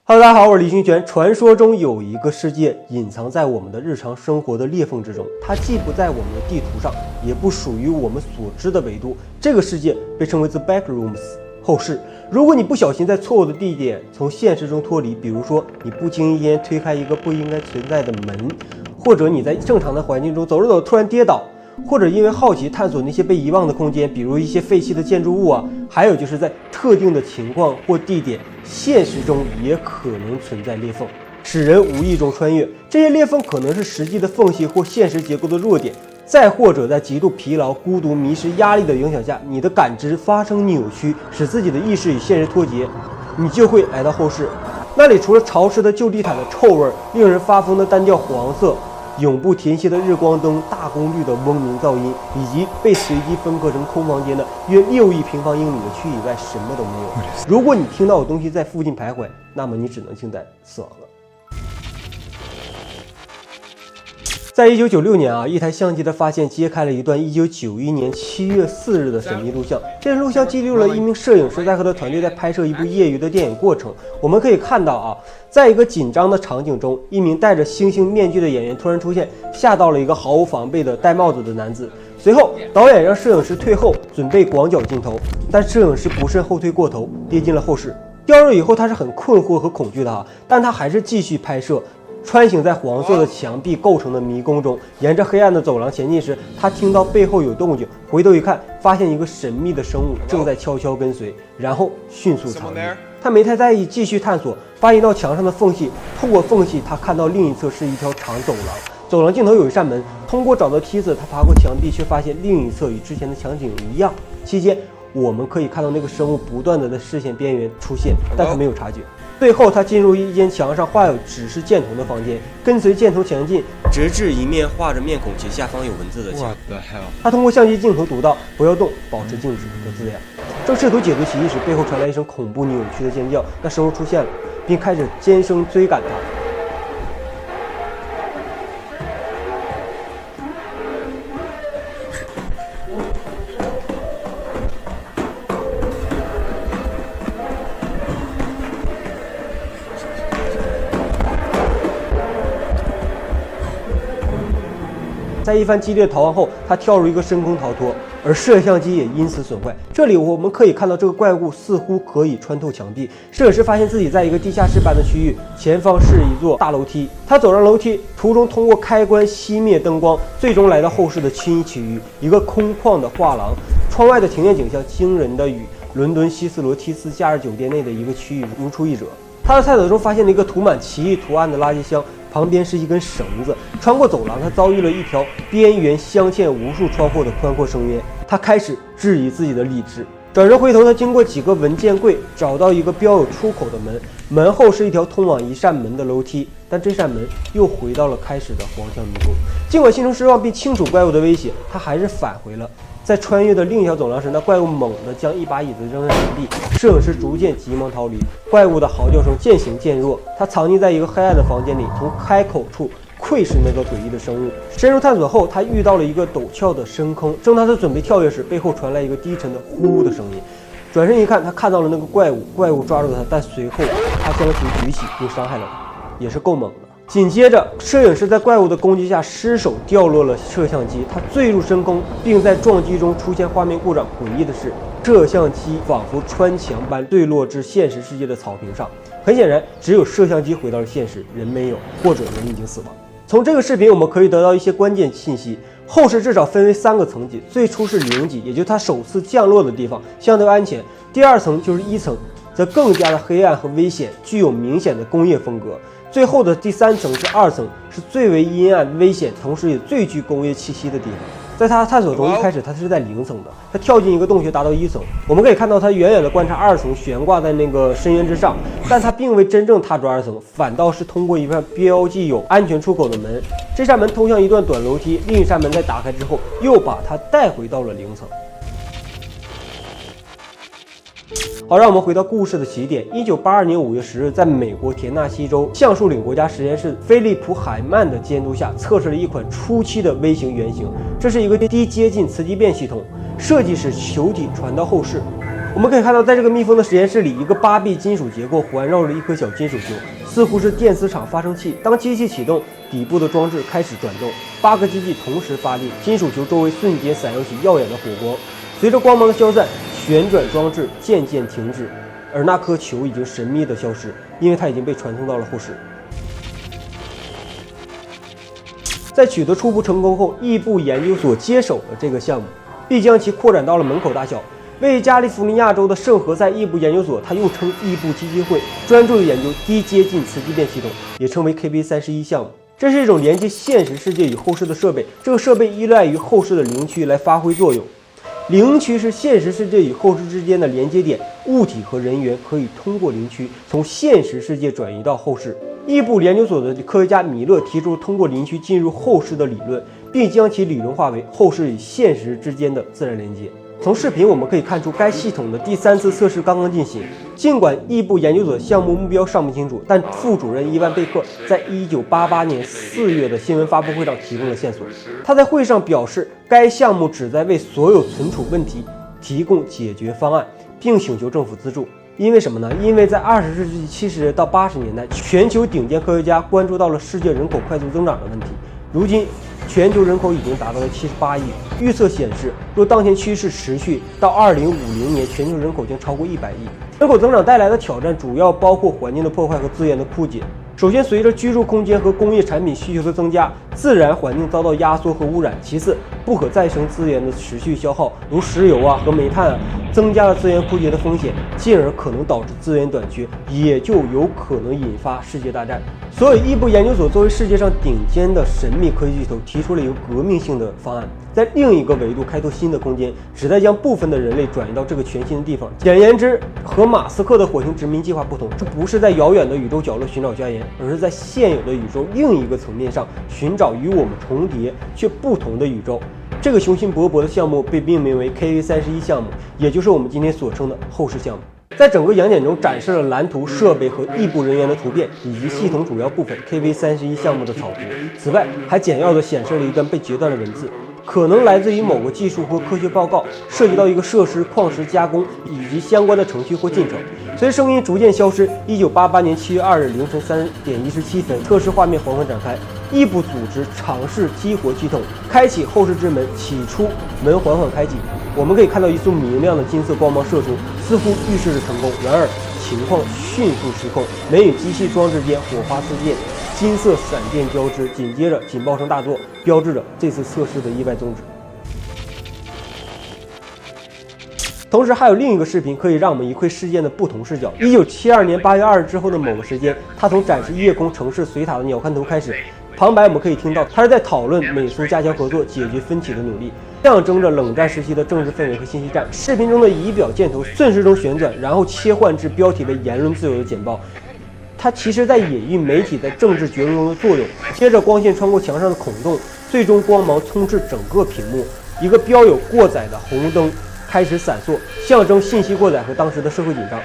Hello， 大家好，我是李勋权。传说中有一个世界隐藏在我们的日常生活的裂缝之中，它既不在我们的地图上，也不属于我们所知的维度。这个世界被称为 The Backrooms 后室。如果你不小心在错误的地点从现实中脱离，比如说你不经意间推开一个不应该存在的门，或者你在正常的环境中走着走突然跌倒，或者因为好奇探索那些被遗忘的空间，比如一些废弃的建筑物啊，还有就是在特定的情况或地点，现实中也可能存在裂缝，使人无意中穿越。这些裂缝可能是实际的缝隙或现实结构的弱点，再或者在极度疲劳、孤独、迷失、压力的影响下，你的感知发生扭曲，使自己的意识与现实脱节，你就会来到后室。那里除了潮湿的旧地毯的臭味，令人发疯的单调黄色，永不停歇的日光灯，大功率的嗡鸣噪音，以及被随机分割成空房间的约6亿平方英里的区域以外，什么都没有。如果你听到有东西在附近徘徊，那么你只能静待死亡了。在1996年一台相机的发现揭开了一段1991年7月4日的神秘录像。这段录像记录了一名摄影师在和他团队在拍摄一部业余的电影过程。我们可以看到在一个紧张的场景中，一名戴着猩猩面具的演员突然出现，吓到了一个毫无防备的戴帽子的男子。随后，导演让摄影师退后，准备广角镜头，但摄影师不慎后退过头，跌进了后室。掉入以后，他是很困惑和恐惧的但他还是继续拍摄。穿行在黄色的墙壁构成的迷宫中，沿着黑暗的走廊前进时，他听到背后有动静，回头一看，发现一个神秘的生物正在悄悄跟随，然后迅速藏匿。他没太在意，继续探索，发现到墙上的缝隙，透过缝隙，他看到另一侧是一条长走廊，走廊尽头有一扇门，通过找到梯子，他爬过墙壁，却发现另一侧与之前的场景一样。期间，我们可以看到那个生物不断的在视线边缘出现，但他没有察觉。最后，他进入一间墙上画有指示箭头的房间，跟随箭头前进，直至一面画着面孔且下方有文字的墙。他通过相机镜头读到“不要动，保持静止”的字样。正试图解读奇异时，背后传来一声恐怖扭曲的尖叫，那生物出现了，并开始尖声追赶他。在一番激烈逃亡后，他跳入一个深空逃脱，而摄像机也因此损坏。这里我们可以看到这个怪物似乎可以穿透墙壁。摄影师发现自己在一个地下室般的区域，前方是一座大楼梯。他走上楼梯，途中通过开关熄灭灯光，最终来到后室的轻区域，一个空旷的画廊。窗外的庭院景象惊人的与伦敦希斯罗提斯假日酒店内的一个区域如出一辙。他在探索中发现了一个涂满奇异图案的垃圾箱。旁边是一根绳子，穿过走廊，他遭遇了一条边缘镶嵌无数窗户的宽阔深渊。他开始质疑自己的理智，转身回头，他经过几个文件柜，找到一个标有出口的门，门后是一条通往一扇门的楼梯，但这扇门又回到了开始的黄墙迷宫。尽管心中失望并清楚怪物的威胁，他还是返回了。在穿越的另一条走廊时，那怪物猛地将一把椅子扔向墙壁，摄影师逐渐急忙逃离。怪物的嚎叫声渐行渐弱，他藏匿在一个黑暗的房间里，从开口处窥视那个诡异的生物。深入探索后，他遇到了一个陡峭的深坑。正当他准备跳跃时，背后传来一个低沉的呼的声音。转身一看，他看到了那个怪物，怪物抓住他，但随后他将其举起并伤害了他，也是够猛的。紧接着，摄影师在怪物的攻击下失手掉落了摄像机，他坠入深空，并在撞击中出现画面故障。诡异的是，摄像机仿佛穿墙般坠落至现实世界的草坪上。很显然，只有摄像机回到了现实，人没有，或者人已经死亡。从这个视频，我们可以得到一些关键信息。后室至少分为3个层级，最初是0级，也就是它首次降落的地方，相对安全。第2层就是1层，则更加的黑暗和危险，具有明显的工业风格。最后的第3层是2层，是最为阴暗、危险，同时也最具工业气息的地方。在他探索中，一开始他是在0层的，他跳进一个洞穴达到1层。我们可以看到他远远的观察2层悬挂在那个深渊之上，但他并未真正踏入2层，反倒是通过一扇标记有安全出口的门。这扇门通向一段短楼梯，另一扇门在打开之后又把他带回到了0层。好，让我们回到故事的起点。1982年5月10日，在美国田纳西州橡树岭国家实验室菲利普·海曼的监督下，测试了一款初期的微型原型。这是一个低接近磁激变系统，设计使球体传到后室。我们可以看到，在这个密封的实验室里，一个8壁金属结构环绕着一颗小金属球，似乎是电磁场发生器。当机器启动，底部的装置开始转动，8个机器同时发力，金属球周围瞬间闪耀起耀眼的火光。随着光芒的消散，旋转装置渐渐停止，而那颗球已经神秘的消失，因为它已经被传送到了后室。在取得初步成功后，异步研究所接手了这个项目，并将其扩展到了门口大小。位于加利福尼亚州的圣何塞异步研究所，它又称异步基金会，专注于研究低接近磁激变系统，也称为 KV31项目。这是一种连接现实世界与后世的设备，这个设备依赖于后世的灵区来发挥作用。灵区是现实世界与后世之间的连接点，物体和人员可以通过灵区从现实世界转移到后世。异步研究所的科学家米勒提出通过灵区进入后世的理论，并将其理论化为后世与现实之间的自然连接。从视频我们可以看出，该系统的第3次测试刚刚进行。尽管异步研究所项目目标尚不清楚，但副主任伊万贝克在1988年4月的新闻发布会上提供了线索。他在会上表示，该项目旨在为所有存储问题提供解决方案，并请求政府资助。因为什么呢？因为在20世纪70到80年代，全球顶尖科学家关注到了世界人口快速增长的问题。如今，全球人口已经达到了78亿。预测显示，若当前趋势持续，到2050年，全球人口将超过100亿。人口增长带来的挑战主要包括环境的破坏和资源的枯竭。首先，随着居住空间和工业产品需求的增加，自然环境遭到压缩和污染。其次，不可再生资源的持续消耗，如石油和煤炭增加了资源枯竭的风险，进而可能导致资源短缺，也就有可能引发世界大战。所以，异步研究所作为世界上顶尖的神秘科技巨头，提出了一个革命性的方案，在另一个维度开拓新的空间，旨在将部分的人类转移到这个全新的地方。简言之，和马斯克的火星殖民计划不同，这不是在遥远的宇宙角落寻找家园，而是在现有的宇宙另一个层面上寻找与我们重叠却不同的宇宙。这个雄心勃勃的项目被命名为 KV31项目，也就是我们今天所称的后世项目。在整个演讲中展示了蓝图、设备和异步人员的图片，以及系统主要部分 KV31项目的草图。此外，还简要地显示了一段被截断的文字，可能来自于某个技术或科学报告，涉及到一个设施、矿石加工以及相关的程序或进程。随着声音逐渐消失，1988年7月2日凌晨3点17分，测试画面缓缓展开。异步组织尝试激活系统，开启后世之门。起初，门缓缓开启，我们可以看到一束明亮的金色光芒射出，似乎预示着成功。然而，情况迅速失控，门与机器装置间火花四溅，金色闪电交织，紧接着警报声大作，标志着这次测试的意外终止。同时还有另一个视频可以让我们一窥事件的不同视角。1972年8月2日之后的某个时间，他从展示夜空城市水塔的鸟瞰图开始，旁白我们可以听到他是在讨论美苏加强合作、解决分歧的努力，象征着冷战时期的政治氛围和信息战。视频中的仪表箭头顺时钟旋转，然后切换至标题为言论自由的简报，它其实在隐喻媒体在政治决策中的作用。接着光线穿过墙上的孔洞，最终光芒充斥整个屏幕，一个标有过载的红灯开始闪烁，象征信息过载和当时的社会紧张。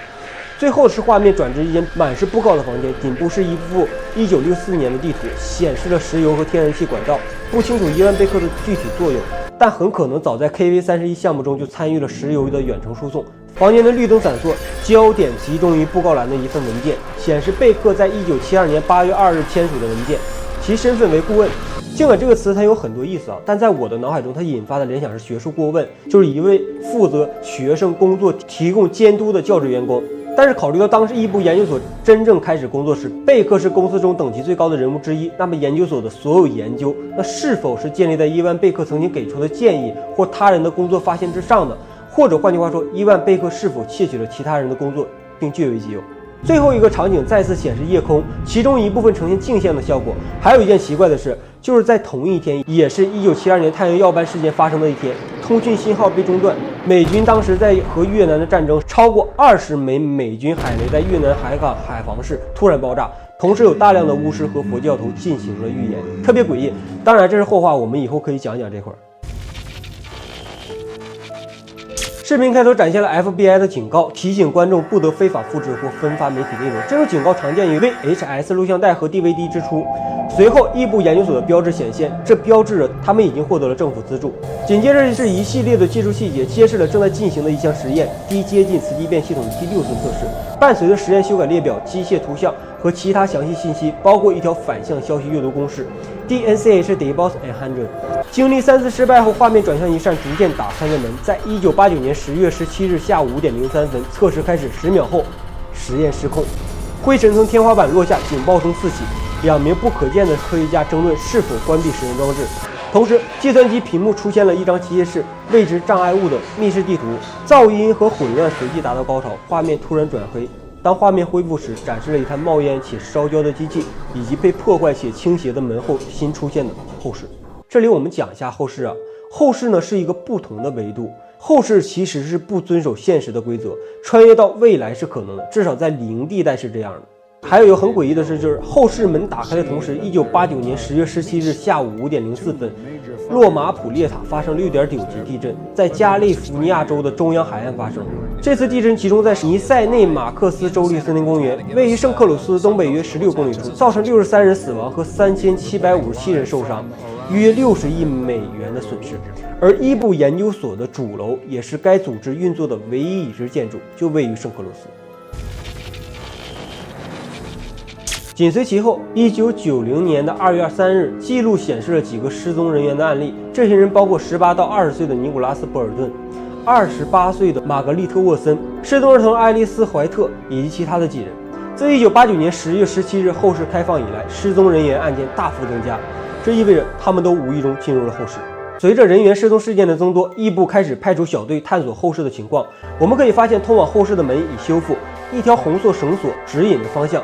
最后是画面转至一间满是布告的房间，顶部是一幅1964年的地图，显示了石油和天然气管道。不清楚伊万贝克的具体作用，但很可能早在 KV31项目中就参与了石油的远程输送。房间的绿灯闪烁，焦点集中于布告栏的一份文件，显示贝克在1972年8月2日签署的文件，其身份为顾问。尽管这个词它有很多意思但在我的脑海中它引发的联想是学术顾问，就是一位负责学生工作提供监督的教职员工。但是考虑到当时异步研究所真正开始工作时，贝克是公司中等级最高的人物之一，那么研究所的所有研究，那是否是建立在伊万贝克曾经给出的建议或他人的工作发现之上呢？或者换句话说，伊万贝克是否窃取了其他人的工作并据为己有？最后一个场景再次显示夜空，其中一部分呈现镜像的效果。还有一件奇怪的事，就是在同一天，也是1972年太阳耀斑事件发生的一天，通讯信号被中断。美军当时在和越南的战争，超过20枚美军海雷在越南海港海防室突然爆炸，同时有大量的巫师和佛教徒进行了预言，特别诡异。当然这是后话，我们以后可以讲讲这块儿。视频开头展现了 FBI 的警告，提醒观众不得非法复制或分发媒体内容。这种警告常见于 VHS 录像带和 DVD 之初。随后，异步研究所的标志显现，这标志着他们已经获得了政府资助。紧接着是一系列的技术细节，揭示了正在进行的一项实验——低接近磁激变系统的第6次测试。伴随着实验修改列表、机械图像和其他详细信息，包括一条反向消息阅读公式 ：DNCH debug 100。经历3次失败后，画面转向一扇逐渐打开的门。在1989年10月17日下午5点03分，测试开始10秒后，实验失控，灰尘从天花板落下，警报声四起。2名不可见的科学家争论是否关闭实验装置。同时，计算机屏幕出现了一张机械室未知障碍物的密室地图，噪音和混乱随即达到高潮，画面突然转黑。当画面恢复时，展示了一台冒烟且烧焦的机器，以及被破坏且倾斜的门后新出现的后室。这里我们讲一下后室啊，后室呢是一个不同的维度。后室其实是不遵守现实的规则，穿越到未来是可能的，至少在0地带是这样的。还有一个很诡异的事，就是后室门打开的同时，1989年10月17日下午5点04分，洛马普列塔发生6.9级地震，在加利福尼亚州的中央海岸发生。这次地震集中在尼塞内马克斯州立森林公园，位于圣克鲁斯东北约16公里处，造成63人死亡和3757人受伤，约60亿美元的损失。而伊布研究所的主楼也是该组织运作的唯一已知建筑，就位于圣克鲁斯。紧随其后，1990年的2月23日，记录显示了几个失踪人员的案例。这些人包括18到20岁的尼古拉斯·博尔顿、28岁的玛格丽特·沃森、失踪儿童爱丽丝·怀特以及其他的几人。自1989年10月17日后室开放以来，失踪人员案件大幅增加，这意味着他们都无意中进入了后室。随着人员失踪事件的增多，异步开始派出小队探索后室的情况。我们可以发现，通往后室的门已修复，一条红色绳索指引着方向。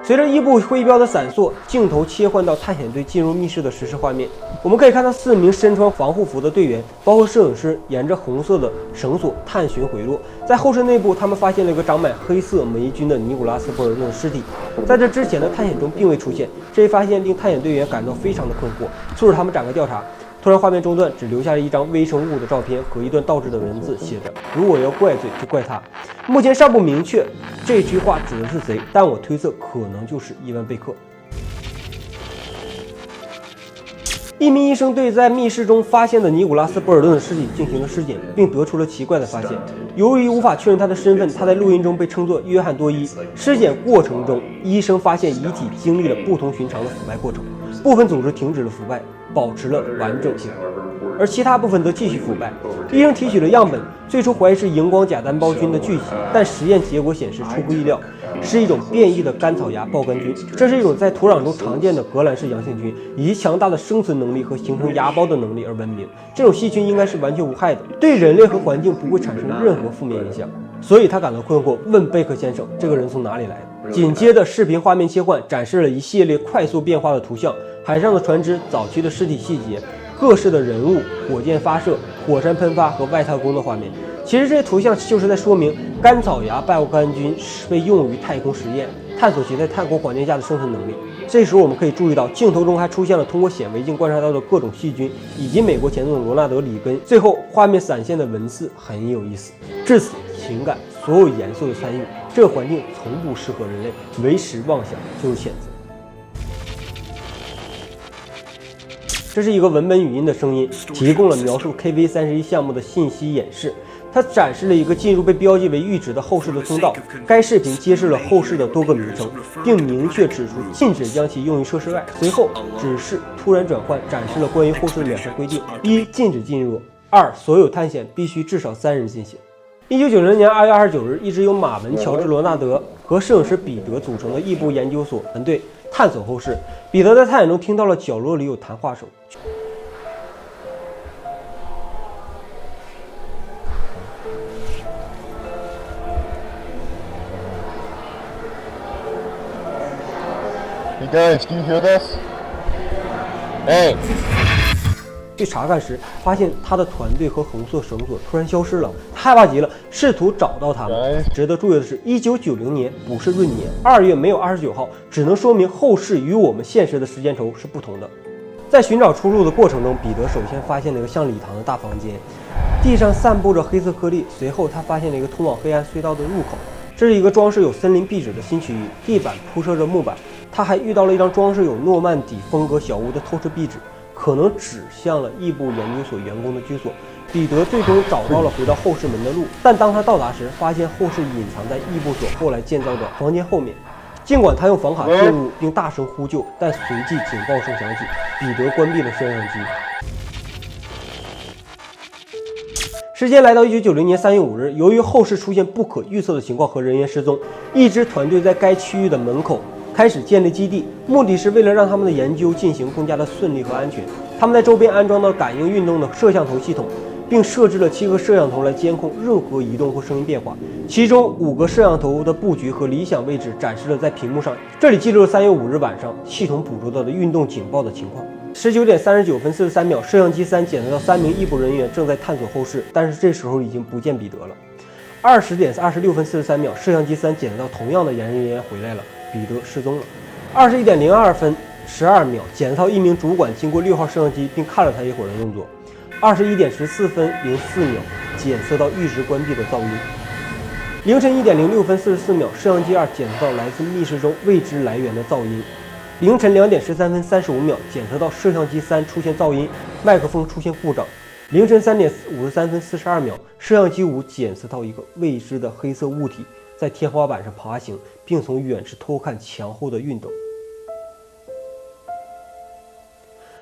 随着异步徽标的闪烁，镜头切换到探险队进入密室的实时画面。我们可以看到4名身穿防护服的队员，包括摄影师，沿着红色的绳索探寻回落。在后室内部，他们发现了一个长满黑色霉菌的尼古拉斯·博尔顿的尸体。在这之前的探险中并未出现，这一发现令探险队员感到非常的困惑，促使他们展开调查。突然，画面中断，只留下了一张微生物的照片和一段倒置的文字，写着：“如果要怪罪，就怪他。”目前尚不明确这句话指的是谁，但我推测可能就是伊万贝克。一名医生对在密室中发现的尼古拉斯·博尔顿的尸体进行了尸检，并得出了奇怪的发现。由于无法确认他的身份，他在录音中被称作约翰多伊。尸检过程中，医生发现遗体经历了不同寻常的腐败过程，部分组织停止了腐败，保持了完整性，而其他部分则继续腐败。医生提取了样本，最初怀疑是荧光假单胞菌的聚集，但实验结果显示出乎意料，是一种变异的甘草芽孢杆菌。这是一种在土壤中常见的革兰氏阳性菌，以其强大的生存能力和形成芽孢的能力而闻名。这种细菌应该是完全无害的，对人类和环境不会产生任何负面影响。所以他感到困惑，问贝克先生这个人从哪里来的。紧接着视频画面切换，展示了一系列快速变化的图像，海上的船只、早期的尸体细节、各式的人物、火箭发射、火山喷发和外太空的画面。其实这些图像就是在说明甘草芽孢杆菌被用于太空实验，探索其在太空环境下的生存能力。这时我们可以注意到，镜头中还出现了通过显微镜观察到的各种细菌，以及美国前总统罗纳德·里根。最后画面闪现的文字很有意思：至此，情感所有颜色的参与，这个环境从不适合人类，为时妄想就是谴责。这是一个文本语音的声音，提供了描述 KV31项目的信息演示。它展示了一个进入被标记为预址的后室的通道。该视频揭示了后室的多个名称，并明确指出禁止将其用于设施外。随后，指示突然转换，展示了关于后室的2项规定：一、禁止进入；二、所有探险必须至少3人进行。1990年2月29日，一支由马文·乔治·罗纳德和摄影师彼得组成的异步研究所团队探索后室。彼得在探险中听到了角落里有谈话声。Hey guys, can you hear this? Hey. 去查看时，发现他的团队和红色绳索突然消失了，他害怕极了，试图找到他们。值得注意的是，1990年不是闰年，2月没有29号，只能说明后世与我们现实的时间轴是不同的。在寻找出路的过程中，彼得首先发现了一个像礼堂的大房间，地上散布着黑色颗粒。随后，他发现了一个通往黑暗隧道的入口。这是一个装饰有森林壁纸的新区域，地板铺设着木板，他还遇到了一张装饰有诺曼底风格小屋的透视壁纸，可能指向了异步研究所员工的居所。彼得最终找到了回到后室门的路，但当他到达时，发现后室隐藏在异步所后来建造的房间后面。尽管他用房卡进入并大声呼救，但随即警报声响起，彼得关闭了摄像机。时间来到1990年3月5日，由于后室出现不可预测的情况和人员失踪，一支团队在该区域的门口开始建立基地，目的是为了让他们的研究进行更加的顺利和安全。他们在周边安装了感应运动的摄像头系统，并设置了7个摄像头来监控任何移动或声音变化。其中5个摄像头的布局和理想位置展示了在屏幕上，这里记录了3月5日晚上系统捕捉到的运动警报的情况。19点39分43秒，摄像机3检测到3名异步人员正在探索后室，但是这时候已经不见彼得了。20点26分43秒，摄像机3检测到同样的研究人员回来了，彼得失踪了。21点02分12秒，检测到一名主管经过6号摄像机并看了他一会儿的动作。21点14分04秒，检测到一直关闭的噪音。凌晨1点06分44秒，摄像机2检测到来自密室中未知来源的噪音。凌晨2点13分35秒，检测到摄像机3出现噪音，麦克风出现故障。凌晨3点53分42秒，摄像机5检测到一个未知的黑色物体在天花板上爬行，并从远处偷看墙后的运动。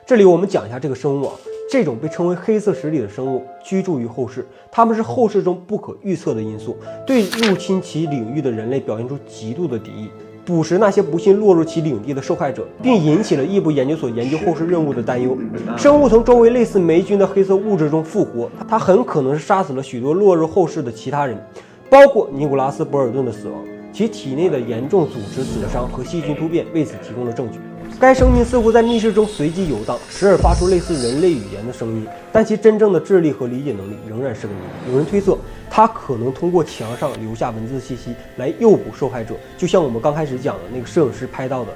这里我们讲一下这个生物啊。这种被称为黑色石里的生物居住于后室，它们是后室中不可预测的因素，对入侵其领域的人类表现出极度的敌意，捕食那些不幸落入其领地的受害者，并引起了异步研究所研究后室任务的担忧。生物从周围类似霉菌的黑色物质中复活，它很可能是杀死了许多落入后室的其他人，包括尼古拉斯·博尔顿的死亡，其体内的严重组织损伤和细菌突变为此提供了证据。该生命似乎在密室中随机游荡，时而发出类似人类语言的声音，但其真正的智力和理解能力仍然是个谜。有人推测，它可能通过墙上留下文字信息来诱捕受害者，就像我们刚开始讲的那个摄影师拍到的，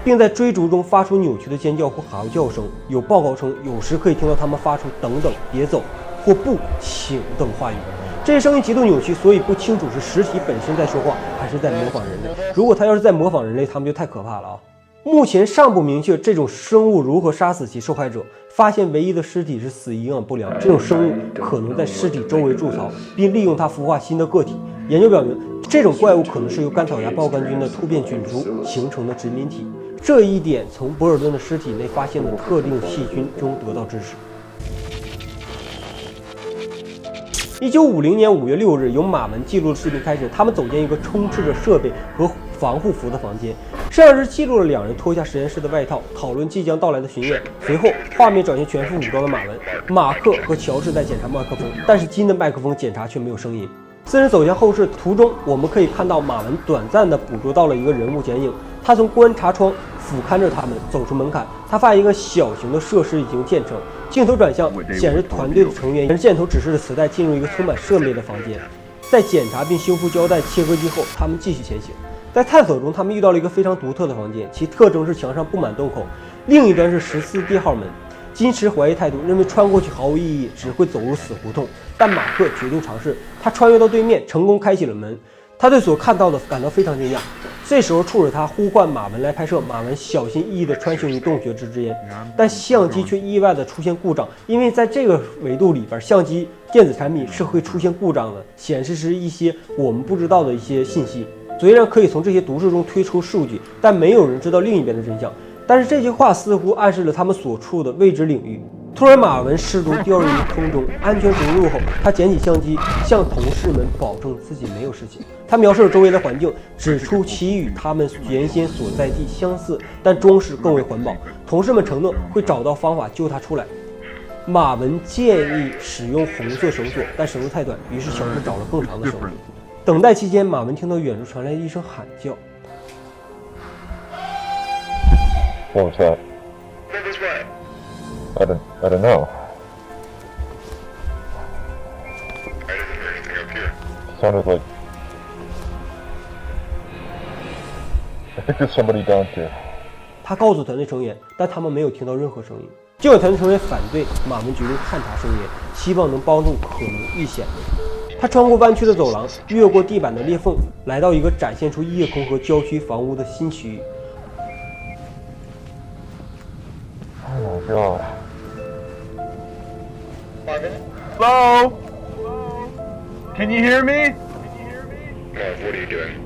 并在追逐中发出扭曲的尖叫或嚎叫声。有报告称，有时可以听到他们发出“等等”“别走”或“不，请”等话语。这些声音极度扭曲，所以不清楚是实体本身在说话，还是在模仿人类。如果他要是在模仿人类，他们就太可怕了啊！目前尚不明确这种生物如何杀死其受害者，发现唯一的尸体是死营养不良，这种生物可能在尸体周围筑巢，并利用它孵化新的个体。研究表明，这种怪物可能是由甘草芽爆杆菌的突变菌株形成的殖民体，这一点从博尔顿的尸体内发现的特定细菌中得到支持。1950年5月6日，由马文记录的视频开始，他们走进一个充斥着设备和防护服的房间。摄像师记录了2人脱下实验室的外套，讨论即将到来的巡演。随后，画面转向全副武装的马文、马克和乔治在检查麦克风，但是金的麦克风检查却没有声音。4人走向后室途中，我们可以看到马文短暂地捕捉到了一个人物剪影，他从观察窗俯瞰着他们走出门槛。他发现一个小型的设施已经建成，镜头转向，显示团队的成员沿着箭头指示的磁带进入一个充满设备的房间。在检查并修复胶带切割机后，他们继续前行。在探索中，他们遇到了一个非常独特的房间，其特征是墙上布满洞口，另一端是14D号门。金持怀疑态度，认为穿过去毫无意义，只会走入死胡同。但马克决定尝试，他穿越到对面，成功开启了门。他对所看到的感到非常惊讶。这时候，促使他呼唤马文来拍摄。马文小心翼翼地穿行于洞穴之间，但相机却意外地出现故障，因为在这个维度里边，相机电子产品是会出现故障的，显示是一些我们不知道的一些信息。虽然可以从这些读数中推出数据，但没有人知道另一边的真相。但是这句话似乎暗示了他们所处的未知领域。突然，马文失足掉入于空中，安全着陆后，他捡起相机，向同事们保证自己没有事情。他描述了周围的环境，指出其与他们原先所在地相似，但装饰更为环保。同事们承诺会找到方法救他出来。马文建议使用红色绳索，但绳子太短，于是乔治找了更长的绳子。等待期间，马文听到远处传来一声喊叫。What was that? I don't know. I didn't hear anything up here. Sounded like I think there's somebody down here. 他告诉团队成员，但他们没有听到任何声音。尽管团队成员反对，马文决定探查声音，希望能帮助可能遇险的人。他穿过弯曲的走廊，越过地板的裂缝，来到一个展现出夜空和郊区房屋的新区域。my god. Hello? Can you hear me? Marv, what are you doing?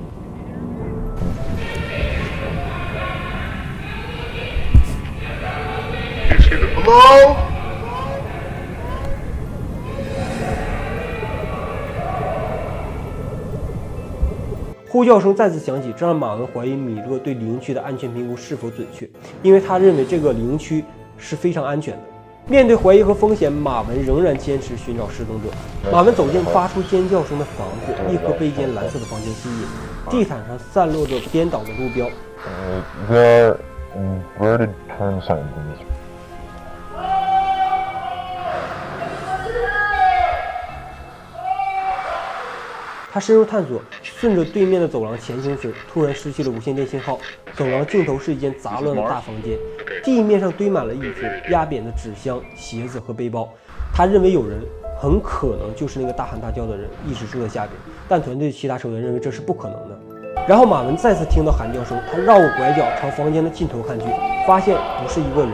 Do you see the Hello? 呼叫声再次响起，这让马文怀疑米勒对灵区的安全评估是否准确，因为他认为这个灵区是非常安全的。面对怀疑和风险，马文仍然坚持寻找失踪者。马文走进发出尖叫声的房子，一颗被一间蓝色的房间吸引，地毯上散落着颠倒的路标。There are inverted turn signs in this. 他深入探索，顺着对面的走廊前行时，突然失去了无线电信号。走廊尽头是一间杂乱的大房间，地面上堆满了衣服、压扁的纸箱、鞋子和背包。他认为有人，很可能就是那个大喊大叫的人，一直住在下边。但团队其他成员认为这是不可能的。然后马文再次听到喊叫声，他绕过拐角朝房间的尽头看去，发现不是一个人，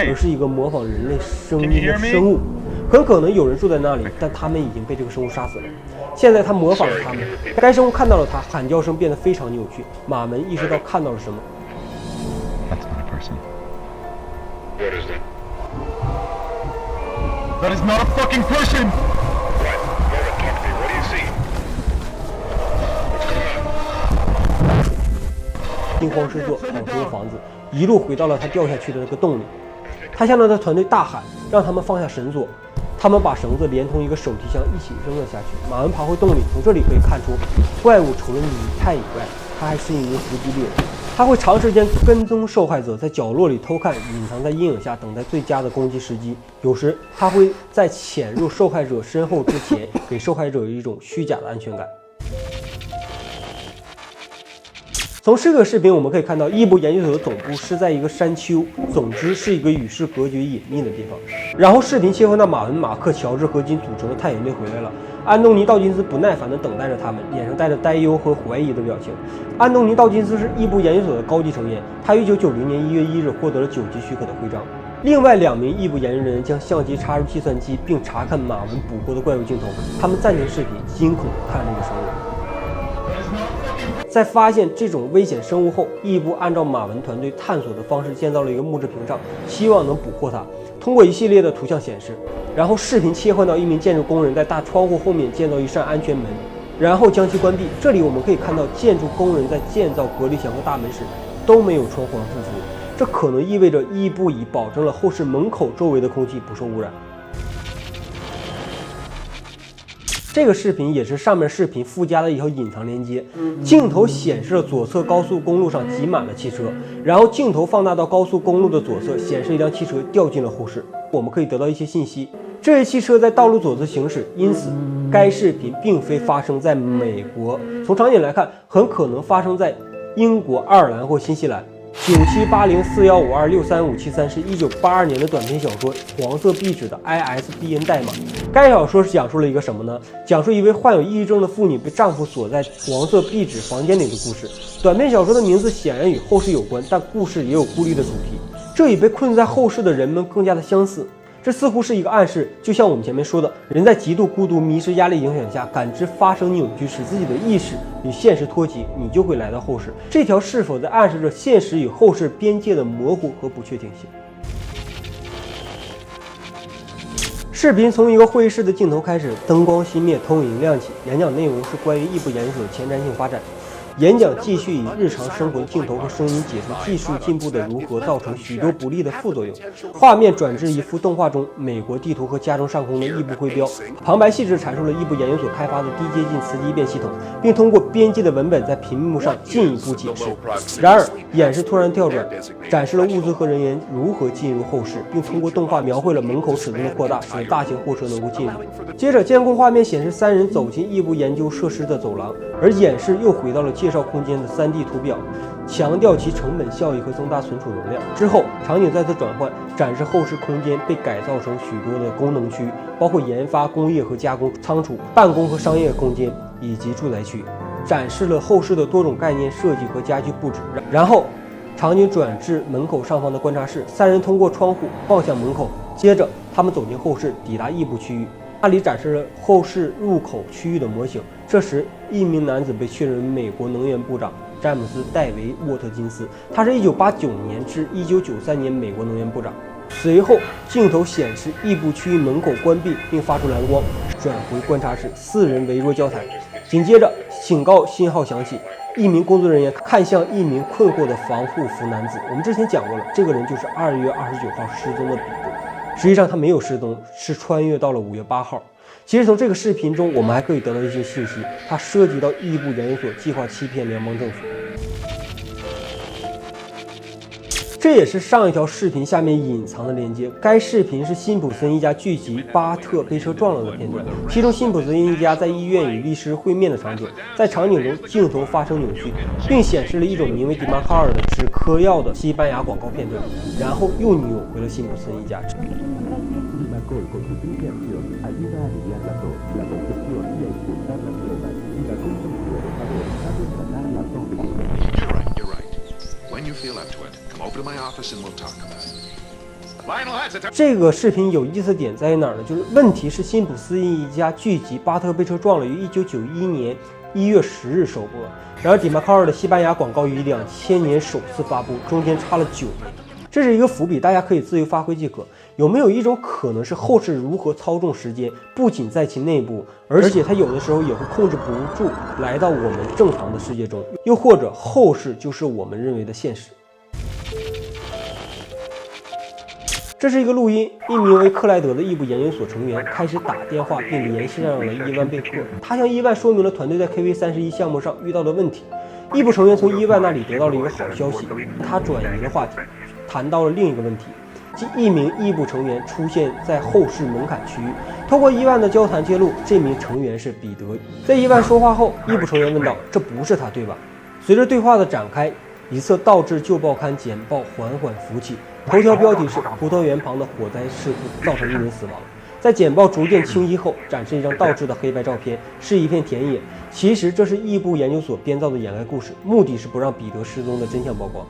而是一个模仿人类声音的生物。很可能有人住在那里，但他们已经被这个生物杀死了。现在他模仿着他们，该生物看到了他，喊叫声变得非常扭曲。马文意识到看到了什么。That's not a person. What is that? That is not a fucking person! What? Marvin, talk to me. What do you see? What's going on? 惊慌失措，跑出了房子，一路回到了他掉下去的那个洞里。他向着他团队大喊，让他们放下绳索。他们把绳子连同一个手提箱一起扔了下去。马文爬回洞里，从这里可以看出，怪物除了拟态以外，他还是一名伏击猎人。他会长时间跟踪受害者，在角落里偷看，隐藏在阴影下，等待最佳的攻击时机。有时他会在潜入受害者身后之前，给受害者一种虚假的安全感。从这个视频我们可以看到，异步研究所的总部是在一个山丘，总之是一个与世隔绝、隐秘的地方。然后视频切换到马文、马克、乔治和金组成的探险队回来了。安东尼·道金斯不耐烦地等待着他们，脸上带着担忧和怀疑的表情。安东尼·道金斯是异步研究所的高级成员，他于1990年1月1日获得了9级许可的徽章。另外2名异步研究人员将相机插入计算机，并查看马文捕获的怪物镜头。他们暂停视频，惊恐地看这个生物。在发现这种危险生物后，异步按照马文团队探索的方式建造了一个木质屏障，希望能捕获它。通过一系列的图像显示，然后视频切换到一名建筑工人在大窗户后面建造一扇安全门，然后将其关闭。这里我们可以看到建筑工人在建造隔离墙和大门时都没有穿防护服，这可能意味着异步已保证了后室门口周围的空气不受污染。这个视频也是上面视频附加的一条隐藏连接，镜头显示了左侧高速公路上挤满了汽车，然后镜头放大到高速公路的左侧，显示一辆汽车掉进了后室。我们可以得到一些信息，这些汽车在道路左侧行驶，因此该视频并非发生在美国。从场景来看，很可能发生在英国、爱尔兰或新西兰。978041526357是1982年的短篇小说《黄色壁纸》的 ISBN 代码。该小说是讲述了一个什么呢？讲述一位患有抑郁症的妇女被丈夫锁在黄色壁纸房间里的故事。短篇小说的名字显然与后世有关，但故事也有孤立的主题，这与被困在后世的人们更加的相似。这似乎是一个暗示，就像我们前面说的，人在极度孤独、迷失、压力影响下，感知发生扭曲，使自己的意识与现实脱节，你就会来到后世。这条是否在暗示着现实与后世边界的模糊和不确定性？视频从一个会议室的镜头开始，灯光熄灭，投影亮起。演讲内容是关于异步研究所的前瞻性发展。演讲继续以日常生活的镜头和声音解说技术进步的如何造成许多不利的副作用。画面转至一幅动画中美国地图和家中上空的异步徽标，旁白细致阐述了异步研究所开发的低接近磁激变系统，并通过编辑的文本在屏幕上进一步解释。然而演示突然跳转，展示了物资和人员如何进入后室，并通过动画描绘了门口尺寸的扩大，使大型货车能够进入。接着监控画面显示3人走进异步研究设施的走廊，而演示又回到了介绍空间的3D 图表，强调其成本效益和增大存储容量。之后场景再次转换，展示后室空间被改造成许多的功能区，包括研发、工业和加工仓储、办公和商业空间以及住宅区，展示了后室的多种概念设计和家居布置。然后场景转至门口上方的观察室，三人通过窗户望向门口，接着他们走进后室，抵达异步区域，那里展示了后室入口区域的模型。这时，一名男子被确认为美国能源部长詹姆斯·戴维·沃特金斯，他是1989年至1993年美国能源部长。随后，镜头显示异步区域门口关闭并发出蓝光，转回观察室，四人围坐交谈。紧接着，警告信号响起，一名工作人员看向一名困惑的防护服男子。我们之前讲过了，这个人就是2月29号失踪的彼得。实际上他没有失踪，是穿越到了5月8号。其实从这个视频中，我们还可以得到一些信息，它涉及到异步研究所计划欺骗联邦政府。这也是上一条视频下面隐藏的链接。该视频是辛普森一家剧集巴特被车撞了的片段，其中辛普森一家在医院与律师会面的场景，在场景中镜头发生扭曲，并显示了一种名为迪马卡尔的止咳药的西班牙广告片段，然后又扭回了辛普森一家。You're right. When you feel up to it, come over to my office and we'll talk about it. Lionel has it. 这个视频有意思点在于哪儿呢？就是问题是辛普森一家剧集《巴特被车撞了》于1991年1月10日首播，然而迪马卡尔的西班牙广告于2000年首次发布，中间差了9年。这是一个伏笔，大家可以自由发挥即可。有没有一种可能是后世如何操纵时间，不仅在其内部，而且它有的时候也会控制不住来到我们正常的世界中？又或者后世就是我们认为的现实？这是一个录音，一名为克莱德的异步研究所成员开始打电话并联系上了伊万贝克，他向伊万说明了团队在 KV31项目上遇到的问题。异步成员从伊万那里得到了一个好消息，他转移了话题，谈到了另一个问题，即一名异步成员出现在后室门槛区域。通过伊万的交谈揭露，这名成员是彼得。在伊万说话后，异步成员问道：“这不是他，对吧？”随着对话的展开，一侧倒置旧报刊简报缓缓浮起，头条标题是“葡萄园旁的火灾事故造成1人死亡”。在简报逐渐清晰后，展示一张倒置的黑白照片，是一片田野。其实这是异步研究所编造的掩盖故事，目的是不让彼得失踪的真相曝光。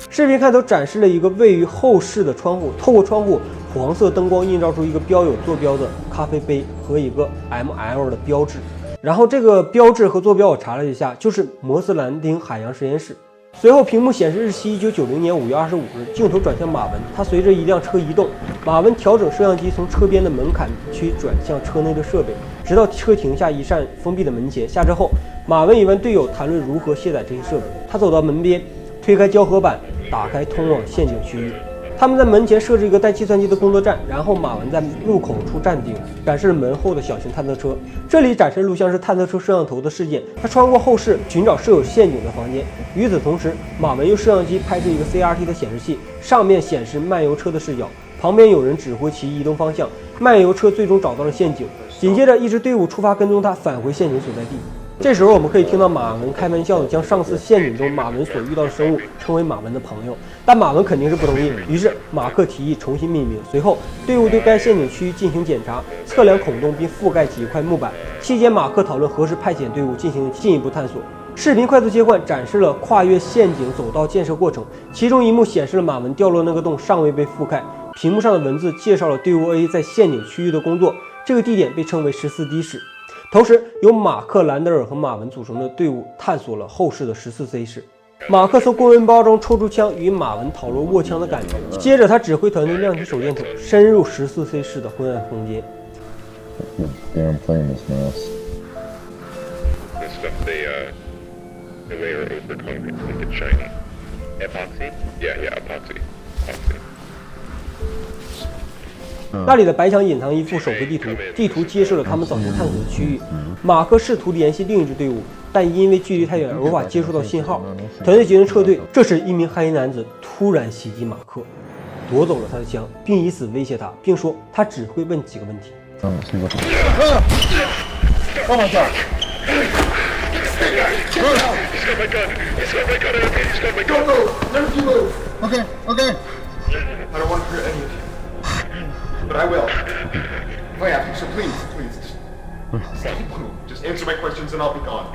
视频开头展示了一个位于后室的窗户，透过窗户，黄色灯光映照出一个标有坐标的咖啡杯和一个 ML 的标志。然后这个标志和坐标我查了一下，就是摩斯兰丁海洋实验室。随后屏幕显示日期1990年5月25日，镜头转向马文，他随着一辆车移动，马文调整摄像机从车边的门槛区转向车内的设备，直到车停下一扇封闭的门前。下车后，马文与队友谈论如何卸载这些设备。他走到门边，推开胶合板，打开通往陷阱区域。他们在门前设置一个带计算机的工作站，然后马文在入口处站定，展示了门后的小型探测车。这里展示录像是探测车摄像头的事件，他穿过后室寻找设有陷阱的房间。与此同时，马文用摄像机拍摄一个 CRT 的显示器，上面显示漫游车的视角，旁边有人指挥其移动方向。漫游车最终找到了陷阱，紧接着一支队伍出发跟踪他，返回陷阱所在地。这时候我们可以听到马文开玩笑的将上次陷阱中马文所遇到的生物称为马文的朋友，但马文肯定是不同意，于是马克提议重新命名。随后队伍对该陷阱区域进行检查，测量孔洞并覆盖几块木板，期间马克讨论何时派遣队伍进行进一步探索。视频快速切换，展示了跨越陷阱走道建设过程，其中一幕显示了马文掉落那个洞尚未被覆盖，屏幕上的文字介绍了队伍 A 在陷阱区域的工作，这个地点被称为14D 室。同时，由马克、兰德尔和马文组成的队伍探索了后室的14C 室。马克从公文包中抽出枪，与马文讨论握枪的感觉。接着，他指挥团队亮起手电筒，深入14C 室的昏暗空间。Damn plane is nice. This stuff they layer over concrete to make it shiny. Epoxy? Yeah, epoxy. Epoxy. 那里的白墙隐藏一幅手绘地图，地图揭示了他们早前探索的区域。马克试图联系另一支队伍，但因为距离太远而无法接收到信号，团队决定撤退。这时，一名黑衣男子突然袭击马克，夺走了他的枪，并以此威胁他，并说他只会问几个问题。Oh my god! He's got my gun! He's got my gun! He's got my gun! Never you move! Okay, okay. I don't want to hurt any of you. But I will. Oh yeah, so please. Just answer my questions and I'll be gone.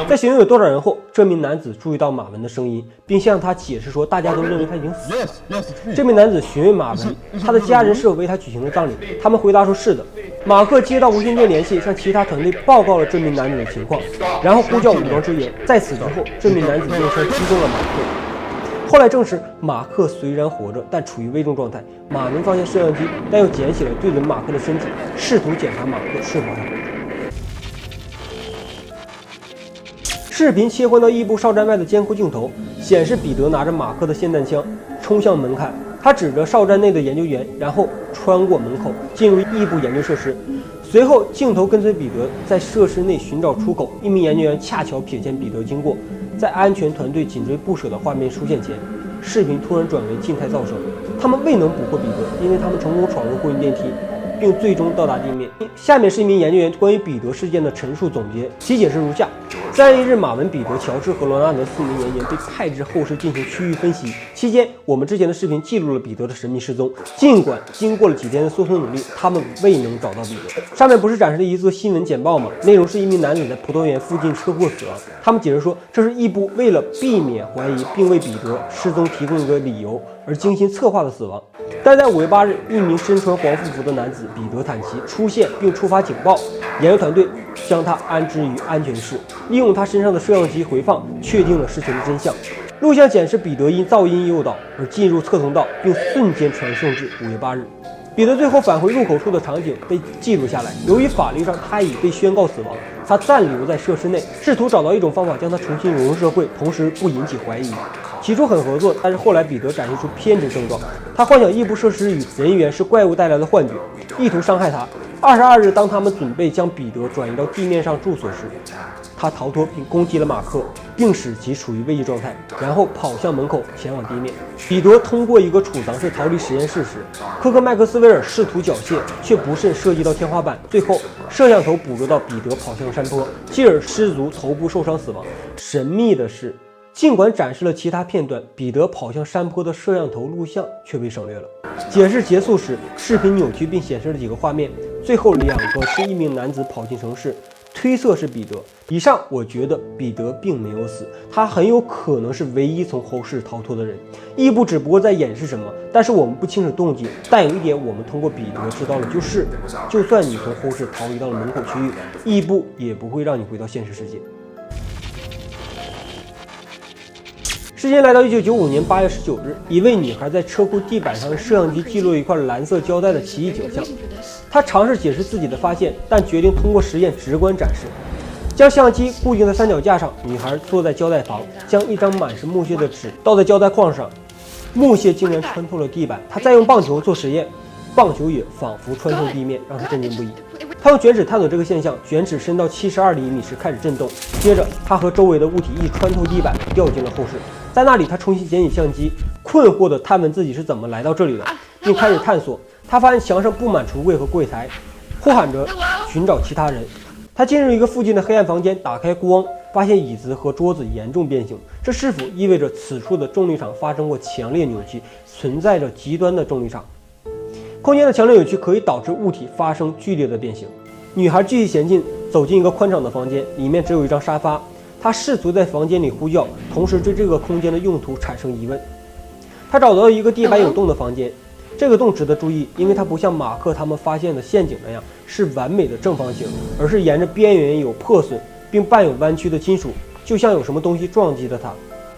在询问有多少人后，这名男子注意到马文的声音，并向他解释说，大家都认为他已经死了。 Yes, yes, it's me. 这名男子询问马文，他的家人是否为他举行了葬礼，他们回答说是的。马克接到无线电联系，向其他团队报告了这名男子的情况，然后呼叫武装支援。在此之后，这名男子用枪击中了马克。后来证实，马克虽然活着，但处于危重状态。马文放下摄像机，但又捡起了对准马克的身体，试图检查马克是否还活着。视频切换到异步哨站外的监控镜头，显示彼得拿着马克的霰弹枪冲向门槛，他指着哨站内的研究员，然后穿过门口进入异步研究设施。随后，镜头跟随彼得在设施内寻找出口。一名研究员恰巧瞥见彼得经过，在安全团队紧追不舍的画面出现前，视频突然转为静态噪声。他们未能捕获彼得，因为他们成功闯入货运电梯，并最终到达地面。下面是一名研究员关于彼得事件的陈述总结，其解释如下：3月1日，马文、彼得、乔治和罗纳德4名研究员被派至后室进行区域分析。期间，我们之前的视频记录了彼得的神秘失踪。尽管经过了几天的搜索努力，他们未能找到彼得。上面不是展示了一则新闻简报吗？内容是一名男子在葡萄园附近车祸死亡。他们解释说，这是异步为了避免怀疑并为彼得失踪提供一个理由而精心策划的死亡。但在5月8日，一名身穿黄附服的男子彼得坦奇出现并触发警报，研究团队将他安置于安全室，利用他身上的摄像机回放，确定了事情的真相。录像显示，彼得因噪音诱导而进入侧通道，并瞬间传送至5月8日。彼得最后返回入口处的场景被记录下来。由于法律上他已被宣告死亡，他暂留在设施内，试图找到一种方法将他重新融入社会，同时不引起怀疑。起初很合作，但是后来彼得展现出偏执症状，他幻想异步设施与人员是怪物带来的幻觉，意图伤害他。22日，当他们准备将彼得转移到地面上住所时，他逃脱并攻击了马克，并使其处于危机状态，然后跑向门口前往地面。彼得通过一个储藏室逃离实验室时，科克麦克斯韦尔试图缴械，却不慎射击到天花板。最后，摄像头捕捉到彼得跑向山坡，继而失足头部受伤死亡。神秘的是，尽管展示了其他片段，彼得跑向山坡的摄像头录像却被省略了。解释结束时，视频扭曲并显示了几个画面，最后2个是一名男子跑进城市，推测是彼得。以上我觉得彼得并没有死，他很有可能是唯一从后室逃脱的人。异步只不过在掩饰什么，但是我们不清楚动机。但有一点我们通过彼得知道了，就算你从后室逃离到了门口区域，异步也不会让你回到现实世界。时间来到1995年8月19日，一位女孩在车库地板上的摄像机记录了一块蓝色胶带的奇异景象。她尝试解释自己的发现，但决定通过实验直观展示。将相机固定在三脚架上，女孩坐在胶带旁，将一张满是木屑的纸倒在胶带框上，木屑竟然穿透了地板。她再用棒球做实验，棒球也仿佛穿透地面，让她震惊不已。她用卷尺探索这个现象，卷尺伸到72厘米时开始震动，接着她和周围的物体一穿透地板，掉进了后室。在那里，她重新捡起相机，困惑地探问自己是怎么来到这里的，并开始探索。她发现墙上布满橱柜和柜台，呼喊着寻找其他人。他进入一个附近的黑暗房间，打开光，发现椅子和桌子严重变形，这是否意味着此处的重力场发生过强烈扭曲，存在着极端的重力场？空间的强烈扭曲可以导致物体发生剧烈的变形。女孩继续前进，走进一个宽敞的房间，里面只有一张沙发。她试图在房间里呼叫，同时对这个空间的用途产生疑问。她找到了一个地板有洞的房间，这个洞值得注意，因为它不像马克他们发现的陷阱那样是完美的正方形，而是沿着边缘有破损并伴有弯曲的金属，就像有什么东西撞击了它。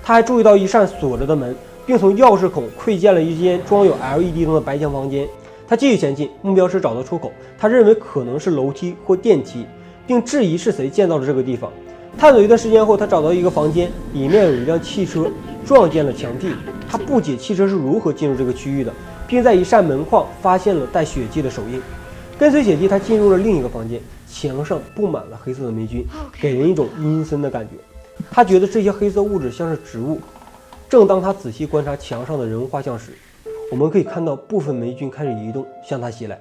他还注意到一扇锁着的门，并从钥匙孔窥见了一间装有 LED 灯的白墙房间。他继续前进，目标是找到出口。他认为可能是楼梯或电梯，并质疑是谁建造了这个地方。探索一段时间后，他找到一个房间，里面有一辆汽车撞见了墙壁。他不解汽车是如何进入这个区域的，并在一扇门框发现了带血迹的手印。跟随血迹，他进入了另一个房间，墙上布满了黑色的霉菌，给人一种阴森的感觉。他觉得这些黑色物质像是植物。正当他仔细观察墙上的人物画像时，我们可以看到部分霉菌开始移动，向他袭来。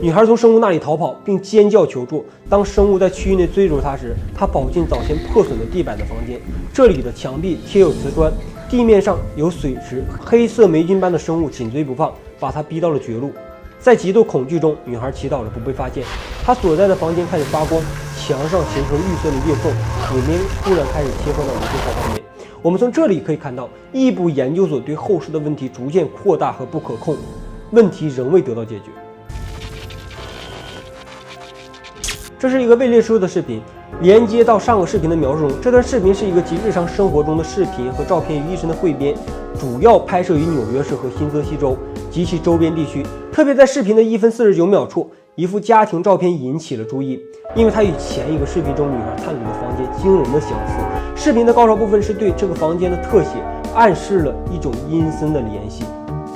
女女孩从生物那里逃跑，并尖叫求助。当生物在区域内追逐她时，她跑进早前破损的地板的房间，这里的墙壁贴有瓷砖，地面上有水池，黑色霉菌般的生物紧追不放，把她逼到了绝路。在极度恐惧中，女孩祈祷着不被发现。她所在的房间开始发光，墙上形成绿色的裂缝，里面突然开始切换到无信号画面。我们从这里可以看到，异步研究所对后世的问题逐渐扩大和不可控，问题仍未得到解决。这是一个未列出的视频，连接到上个视频的描述中。这段视频是一个集日常生活中的视频和照片于一身的汇编，主要拍摄于纽约市和新泽西州及其周边地区。特别在视频的1分49秒处，一幅家庭照片引起了注意，因为它与前一个视频中女孩探索的房间惊人的相似。视频的高潮部分是对这个房间的特写暗示了一种阴森的联系，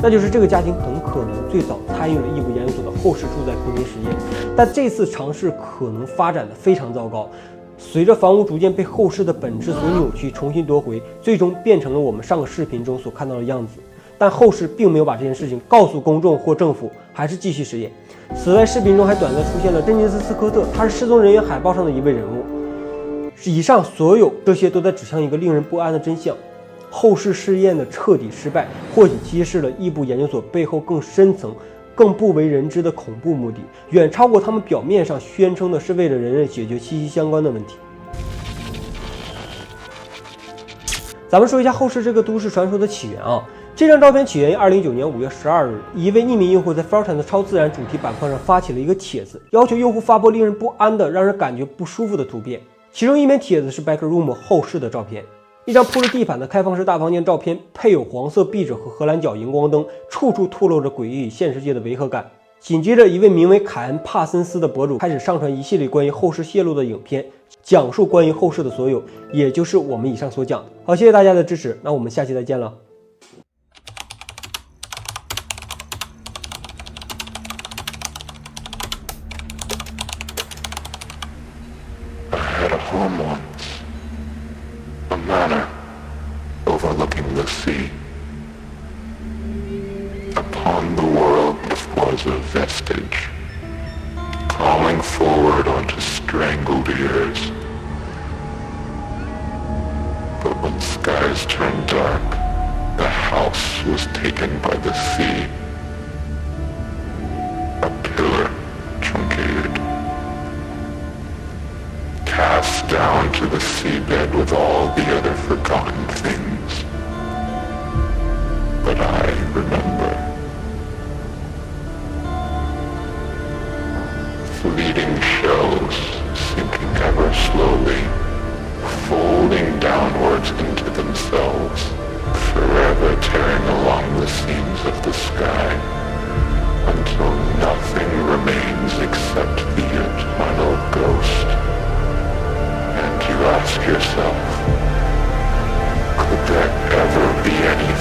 那就是这个家庭很可能最早参与了异步研究所的后世住宅空间实验，但这次尝试可能发展的非常糟糕。随着房屋逐渐被后世的本质所扭曲，重新夺回，最终变成了我们上个视频中所看到的样子。但后世并没有把这件事情告诉公众或政府，还是继续实验。此外，视频中还短暂出现了珍妮斯·斯科特，他是失踪人员海报上的一位人物。以上所有这些都在指向一个令人不安的真相：后世试验的彻底失败，或许揭示了异步研究所背后更深层、更不为人知的恐怖目的，远超过他们表面上宣称的是为了人类解决息息相关的问题。咱们说一下后世这个都市传说的起源啊。这张照片起源于2019年5月12日，一位匿名用户在 4chan 的超自然主题板块上发起了一个帖子，要求用户发布令人不安的、让人感觉不舒服的图片。其中一篇帖子是 Backroom 后世的照片，一张铺着地板的开放式大房间照片，配有黄色壁纸和荷兰脚荧光灯，处处透露着诡异与现实界的违和感。紧接着，一位名为凯恩·帕森斯的博主开始上传一系列关于后世泄露的影片，讲述关于后世的所有，也就是我们以上所讲的。好，谢谢大家的支持，那我们下期再见了。I had a home once, a manor overlooking the sea. Upon the world was a vestige, crawling forward onto strangled ears. But when skies turned dark, the house was taken by the sea. A pillar truncated, cast down to the seabed with all the other forgotten things. But I remember. Fleeting shells sinking ever slowly, folding downwards into themselves, forever tearing along the seams of the sky, until nothing remains except the eternal ghost. And you ask yourself, could there ever be any